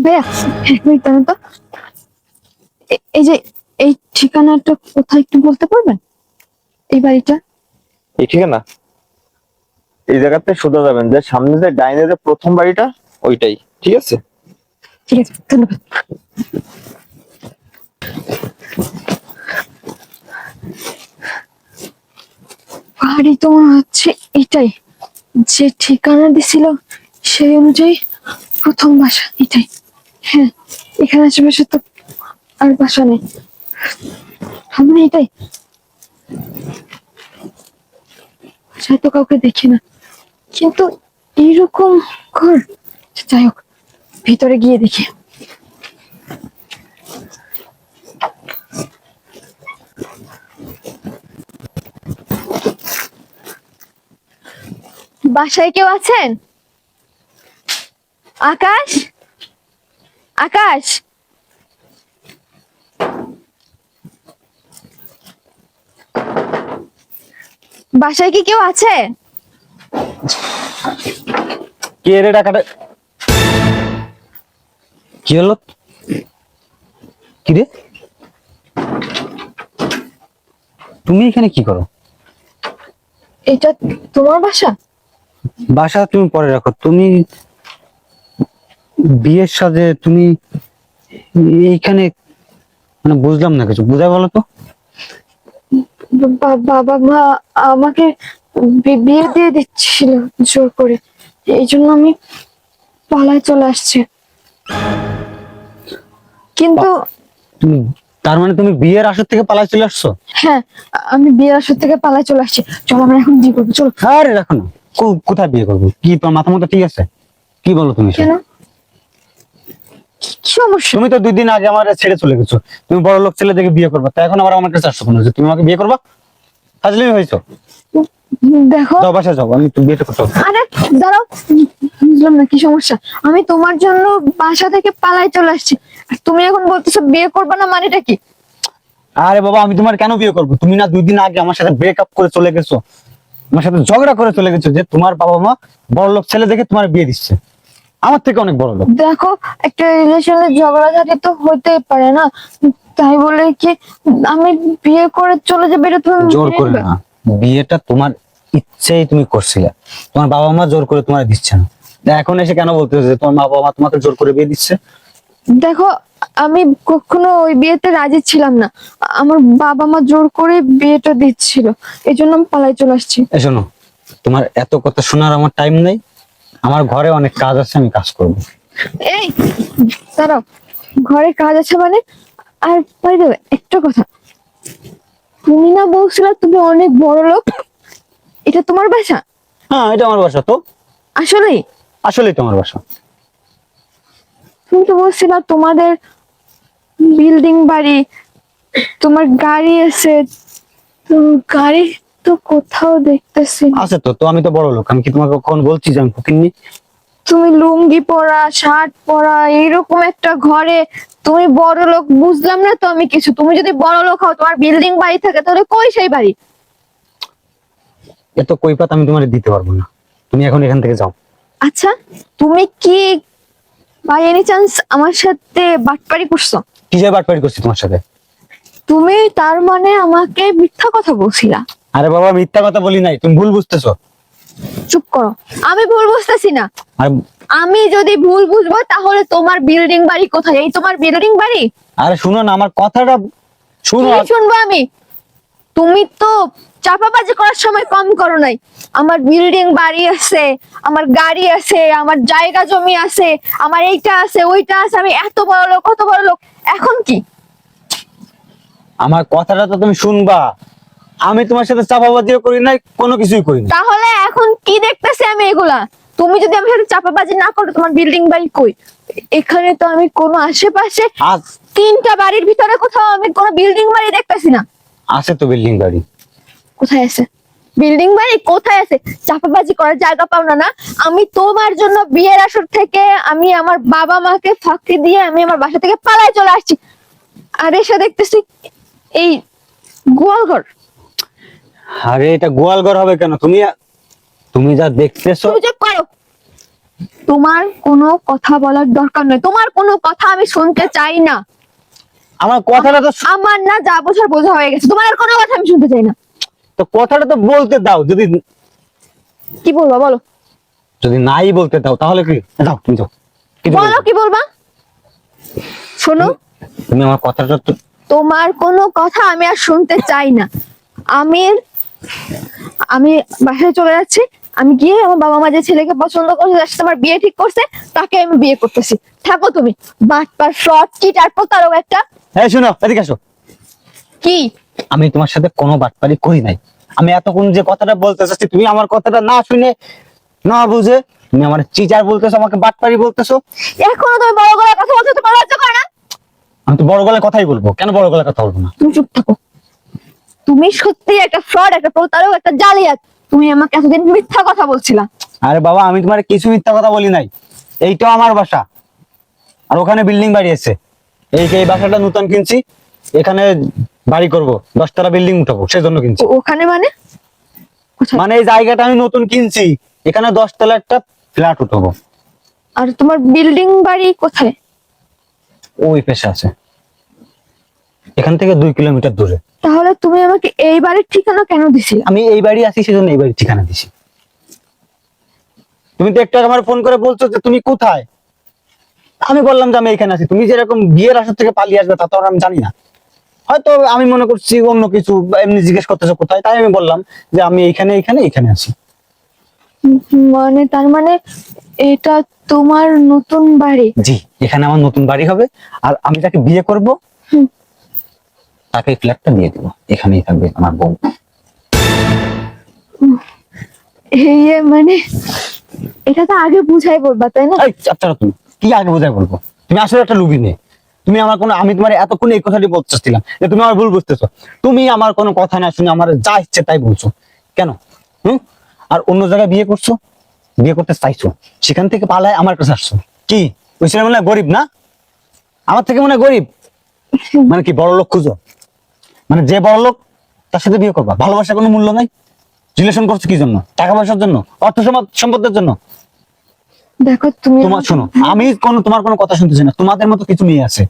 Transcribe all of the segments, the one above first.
ভাইয়া এক মিনিট দাঁড়ান তো। এই যে এই ঠিকানাটা কোথায় একটু বলতে পারবেন? এই বাড়িটা? এই ঠিকানা এই জায়গাতে সোজা যাবেন, যে সামনে যে ডাইনে যে প্রথম বাড়িটা ওইটাই, ঠিক আছে? ঠিক আছে, ধন্যবাদ। বাড়ি তো মনে হচ্ছে এটাই, যে ঠিকানা দিছিল সেই অনুযায়ী প্রথম বাসা এটাই। হ্যাঁ, এখানে আশেপাশে তো আর বাসা নেই, আমরা এটাই। বাসায় তো কাউকে দেখি না, কিন্তু এইরকম ঘর, যাই হোক ভিতরে গিয়ে দেখি। বাসায় কেউ আছেন? আকাশ, আকাশ, বাসায় কি কেউ আছে? কে রে টাকাটা? কি হলো? কি রে, তুমি এখানে কি করো? এটা তোমার বাসা? বাসা তুমি পরে রাখো, তুমি বিয়ের সাজে তুমি এইখানে, মানে বুঝলাম না কিছু, বুঝাই বলো তো। বাবা মা আমাকে বিয়ে দিয়ে দিচ্ছিল জোর করে, এই জন্য আমি পালায় চলে আসছি। কিন্তু তুমি, তার মানে তুমি বিয়ের আসর থেকে পালায় চলে আসছো? হ্যাঁ, আমি বিয়ের আসর থেকে পালায় চলে আসছি। চলো আমরা এখন বিয়ে করবো, চলো। আরে রাখো না, কোথায় বিয়ে করবো? কি তোমার মাথা মতো ঠিক আছে? কি বলো তুমি এসব? কেন, কি সমস্যা? তুমি তো 2 দিন আগে আমার ছেড়ে চলে গেছো, তুমি বড় লোক ছেলে দেখে বিয়ে করবা, তাই এখন আবার আমার কাছে আসছো কেন যে তুমি আমাকে বিয়ে করবা? ফাজলামি হয়েছো। দেখো, যাও বাসায় যাও, আমি তুমি বিয়েটা করতে হবে। আরে দাঁড়াও, বুঝলাম না কি সমস্যা। আমি তোমার জন্য বাসা থেকে পালায় চলে আসছি, আর তুমি এখন বলতেছো বিয়ে করবে না, মানেটা কি? আরে বাবা, আমি তোমার কেন বিয়ে করবো? তুমি না 2 দিন আগে আমার সাথে ব্রেকআপ করে চলে গেছো, আমার সাথে ঝগড়া করে চলে গেছো যে তোমার বাবা মা বড় লোক ছেলে দেখে তোমার বিয়ে দিচ্ছে, আমার থেকে অনেক বড় লোক। দেখো, একটা রিলেশনে ঝগড়াঝাটি তো হইতেই পারে না, তাই বলে কি আমি বিয়ে করে চলে যাবে এটা তুমি জোর মেনে করে নিবে? না, বিয়েটা তোমার ইচ্ছেই তুমি করছিলে, তোমার বাবা মা জোর করে তোমার দিচ্ছে না। তা এখন এসে কেন বলতেছো যে তোমার বাবা মা তোমাকে জোর করে বিয়ে দিচ্ছে? দেখো, আমি কখনো ওই বিয়েতে রাজি ছিলাম না, আমার বাবা মা জোর করে বিয়েটা দিচ্ছিল, এই জন্য আমি পালাই চলে আসছি। এই শোনো, তোমার এত কথা শোনার আমার টাইম নেই, আমার ঘরে অনেক কাজ আছে, আমি কাজ করবো। এই দাঁড়াও, ঘরে কাজ আছে মানে? আর বাই দ্য ওয়ে, একটা কথা, তুমি না বলছিলে তুমি অনেক বড় লোক, এটা তোমার বাসা? হ্যাঁ, এটা আমার বাসা তো, আসলেই? আসলেই তোমার বাসা। তুমি তো বলছিলা তোমাদের বিল্ডিং বাড়ি, তোমার গাড়ি আছে, তো গাড়ি তো কোথাও দেখতেছি না। আছে তো, তো আমি তো বড় লোক, আমি কি তোমাকে কখন বলছি যে আমি ফকিন্নি? তুমি লুঙ্গি পরা, শার্ট পরা, এইরকম একটা ঘরে তুমি বড় লোক, বুঝলাম না তো আমি কিছু। তুমি যদি বড় লোক হও, তোমার বিল্ডিং বাড়ি থাকে, তাহলে কই সেই বাড়ি? এত কৈফিয়ত আমি তোমার দিতে পারবো না, তুমি এখন এখান থেকে যাও। আচ্ছা, তুমি কি বাই এনি চান্স আমার সাথে বাটপারি করছো? কিসের বাটপাড়ি করছি তোমার সাথে? তুমি তার মানে আমাকে মিথ্যা কথা বলছিলা? আরে বাবা, মিথ্যা কথা বলি নাই, তুমি ভুল বুঝতেছো। চুপ করো, আমি ভুল বুঝতেছি না। আর আমি যদি ভুল বুঝবো তাহলে তোমার বিল্ডিং বাড়ি কোথায়? এই তোমার বিল্ডিং বাড়ি? আরে শুনো না, আমার কথাটা শুনো। কি শুনবো আমি? তুমি তো চাপাবাজি করার সময় কম করো নাই। আমার বিল্ডিং বাড়ি আছে, আমার গাড়ি আছে, আমার জায়গা জমি আছে, আমার এইটা আছে ওইটা আছে, আমি এত বড় লোক কত বড় লোক, এখন কি? আমার কথাটা তো তুমি শুনবা, আমি তোমার সাথে চাপাবাজিও করি নাই, কোনো কিছুই করি না। তাহলে এখন কি দেখতেছি আমি এগুলা? তুমি যদি আমার সাথে চাপাবাজি না করো, তোমার বিল্ডিং বাড়ি কই? এখানে তো আমি কোনো আশেপাশে আজ 3টা বাড়ির ভিতরে কোথাও আমি কোনো বিল্ডিং বাড়ি দেখতেছি না। আছে তো বিল্ডিং বাড়ি। কোথায় আছে বিল্ডিং বাড়ি? কোথায় আছে? চাপাবাজি করার জায়গা পাও না? না, আমি তোমার জন্য বিয়ের আসর থেকে আমি আমার বাবা মাকে ফাঁকি দিয়ে আমি আমার বাসা থেকে পালায় চলে আসছি, আর এসে দেখতেছি এই গোয়ালঘর। আরে এটা গোয়ালঘর হবে কেন? তুমি তুমি যা দেখতেছো। তুমি চুপ করো, তোমার কোনো কথা বলার দরকার নয়, তোমার কোনো কথা আমি শুনতে চাই না। আমার কথাটা তো আমার না যা বোঝার বোঝা হয়ে গেছে, তোমার আর কোনো কথা আমি শুনতে চাই না। তো কথাটা তো বলতে দাও, যদি কি বলবা বলো, যদি নাই বলতে দাও তাহলে কি দাও, তুমি যাও। কিছু বলো বলবে। কি বলবা। শোনো, তুমি আমার কথাটা তো তোমার কোনো কথা আমি আর শুনতে চাই না। আমি আমি বাসায় চলে যাচ্ছি। আমি গিয়ে আমার বাবা মা যে ছেলেকে পছন্দ করছে, যার সাথে আমার বিয়ে ঠিক করছে, তাকে আমি বিয়ে করতেছি। থাকো তুমি, বাটপার, ফ্রড, চিটার, প্রতারক একটা। এই শোনো, এদিকে আসো। কি আমি তোমার সাথে কোনো বাটপারি করি নাই। আমি এতক্ষণ যে কথাটা বলতে চাচ্ছি, তুমি আমার কথাটা না শুনে না বুঝে তুমি আমার চিচার বলতেছো, আমাকে বাটপারি বলতেছো। এখনো তুমি বড় গলায় কথা বলতে তোমার লজ্জা করে না? আমি তো বড় গলায় কথাই বলবো, কেন বড় গলায় কথা বলবো না? তুমি চুপ থাকো। তুমি সত্যি একটা ফ্রড, একটা প্রতারক, একটা জালিয়াত। তুমি আমাকে এতদিন মিথ্যা কথা বলছিলা। আরে বাবা, আমি তোমার কিছু মিথ্যা কথা বলি নাই। এইটাও আমার বাসা, আর ওখানে বিল্ডিং বাড়ি আছে। এই বাসাটা নতুন কিনছি, এখানে বাড়ি করব, 10 তলা বিল্ডিং উঠাবো, সেজন্য কিনছি। ওখানে মানে কোথায়? মানে এই জায়গাটা আমি নতুন কিনছি, এখানে 10 তলা একটা ফ্ল্যাট উঠাবো। আর তোমার বিল্ডিং বাড়ি কোথায়? ওই পেশা আছে, এখান থেকে 2 কিলোমিটার দূরে। তাহলে তুমি আমাকে এই বাড়ির ঠিকানা কেন দিছিলে? আমি এই বাড়ি আছি, সেজন্য এই বাড়ির ঠিকানা দিছি। তুমি তো একটু আগে আমার ফোন করে বলছো যে তুমি কোথায়। আমি বললাম যে আমি এখানে আছি। তুমি যেরকম বিয়ের আসর থেকে পালিয়ে আসবে তা তো আর আমি জানি না। হয়তো আমি মনে করছি অন্য কিছু, বা এমনি জিজ্ঞেস করতেছো কোথায়, তাই আমি বললাম যে আমি এখানে আছি। মানে তার মানে এটা তোমার নতুন বাড়ি? জি, এখানে আমার নতুন বাড়ি হবে, আর আমি যাকে বিয়ে করব হুম। তাকে এই ফ্ল্যাটটা দিয়ে দেবো, এখানেই থাকবে আমার বউ। এই মানে এটা তো আগে বুঝাই বলবা, তাই না? এই আচ্ছা, তুমি কি আগে বোঝায় বলবো? তুমি আসলে একটা লুবি নেই। তুমি আমার কোনো, আমি তোমার এতক্ষণ এই কথাটি বলতেছিলাম যে তুমি আমার ভুল বুঝতেছো। তুমি আমার কোনো কথা না শুনে আমার যা ইচ্ছে তাই বলছো কেন? আর অন্য জায়গায় বিয়ে করছো, বিয়ে করতে চাইছো, সেখান থেকে পালায় আমার কাছে আসছো। কি ওই ছেলে মনে হয় গরিব না? আমার থেকে মনে হয় গরিব। মানে কি বড় লোক খুঁজো? মানে যে বড় লোক তার সাথে বিয়ে করবা? ভালোবাসার কোনো মূল্য নাই? রিলেশন করছো কি জন্য? টাকা পয়সার জন্য? অর্থ সম্পদের জন্য? দেখো তুমি তোমার শোনো, আমি তোমার কোনো কথা শুনতেছি না। তোমাদের মতো কিছু মেয়ে আছে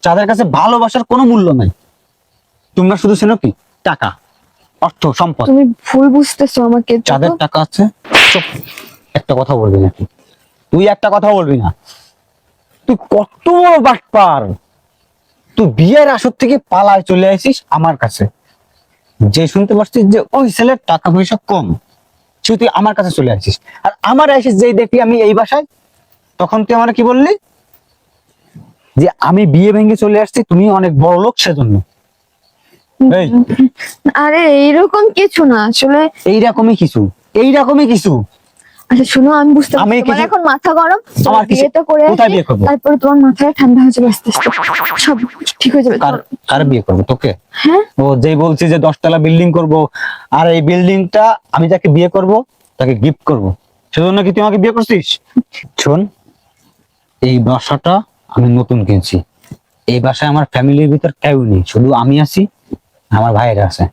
যাদের কাছে ভালোবাসার কোনো মূল্য নাই। তোমরা শুধু চেনো কি টাকা, অর্থ, সম্পদ। তুমি ভুল বুঝতেছো আমাকে। যাদের দেখো, টাকা আছে, চুপ, একটা কথা বলবি না তুই একটা কথা বলবি না। তুই কত বড় বাটপার! তুই বিয়ের আসর থেকে পালায় চলে আসিস আমার কাছে, যে শুনতে পারছিস যে ওই ছেলের টাকা পয়সা কম, সে তুই আমার কাছে চলে আসিস। আর আমার আসিস যেই দেখি আমি এই বাসায়, তখন তুই আমার কি বললি যে আমি বিয়ে ভেঙে চলে আসছি, তুমি অনেক বড় লোক সেজন্য। এই আরে এইরকম কিছু না আসলে। এইরকমই কিছু। আচ্ছা শোনো, আমি বুঝতে আমি পারছি তোমার কিছু- এখন মাথা গরম। আমার তোমার কিছু- বিয়েটা করে কোথায় আসি, বিয়ে করবো? তারপরে তোমার মাথাটা ঠান্ডা হয়ে যাবে আস্তে আস্তে, সব ঠিক হয়ে যাবে। কার বিয়ে করবো? তোকে? হ্যাঁ, ও যেই বলছি যে 10 তলা বিল্ডিং করব, আর এই বিল্ডিংটা আমি যাকে বিয়ে করব তাকে গিফট করব, সেজন্য কি তুই আমাকে বিয়ে করছিস? শোন, এই বাসাটা আমি নতুন কিনছি। এই বাসায় আমার ফ্যামিলির ভিতর কেউ নেই, শুধু আমি আছি, আমার ভাইয়েরা আছে।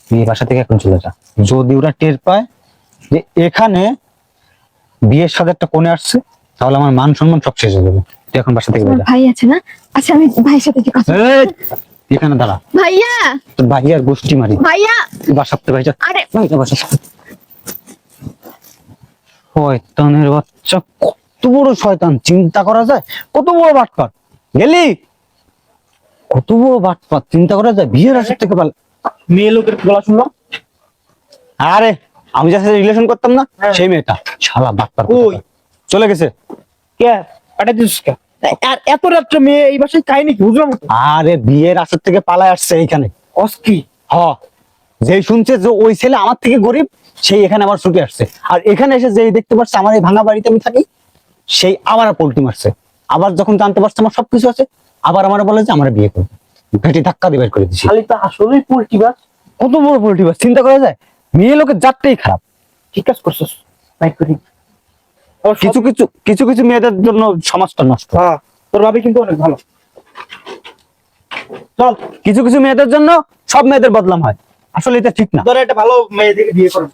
তুই এই বাসা থেকে এখন চলে যা। যদি ওরা টের পায় যে এখানে বিয়ের সাথে একটা কোণে আসছে, তাহলে আমার মান সম্মান সব শেষ হয়ে যাবে। তুই এখন বাসা থেকে তোমার বেরো। ভাই আছে না? আচ্ছা আমি ভাইয়ের সাথে কি কথা এই, এখানে দাঁড়া, ভাইয়া, তোর ভাই আর গোষ্ঠী মারি। ভাইয়া, তুই বাসাতে ভাই যা। আরে বাসা। শয়তানের বাচ্চা, কত বড় শয়তান! চিন্তা করা যায়? কত বড় বাটপার! গেলি? কত বড় বাটপার! চিন্তা করা যায়? বিয়ের আসর থেকে পাল মেয়ে লোকের গলা শুনলাম। আরে আমি যার সাথে রিলেশন করতাম না, সেই মেয়েটা। শালা বাটপার কই? কোথাকার। চলে গেছে। কে পাঠাই দিস কে? আর এত রাত্রে মেয়ে এই বাসায় কাহিনী কি বুঝলাম না তো। আরে বিয়ের আসর থেকে পালায় আসছে এইখানে। অস্কি হ, যেই শুনছে যে ওই ছেলে আমার থেকে গরিব, সেই এখানে আমার ছুটে আসছে। আর এখানে এসে যেই দেখতে পাচ্ছে আমার এই ভাঙা বাড়িতে আমি থাকি, সেই আবার পোল্টি মারছে। আবার যখন জানতে পারছে আমার সবকিছু আছে, আবার আমার বলে যে আমার বিয়ে করবে। ভেটি ধাক্কা দিয়ে বের করে দিছি। খালি তো আসলেই পোল্ট্রি বাস। কত বড় পোল্টি মার! চিন্তা করা যায়? মেয়ে লোকের জাতটাই খারাপ। ঠিক কাজ করছিস বাইক করি। কিছু মেয়েদের জন্য সমাজটা নষ্ট। হ্যাঁ, তোর ভাবি কিন্তু অনেক ভালো। চল কিছু মেয়েদের জন্য সব মেয়েদের বদনাম হয়, আসলে এটা ঠিক না। তোর একটা ভালো মেয়ে থেকে বিয়ে করবো।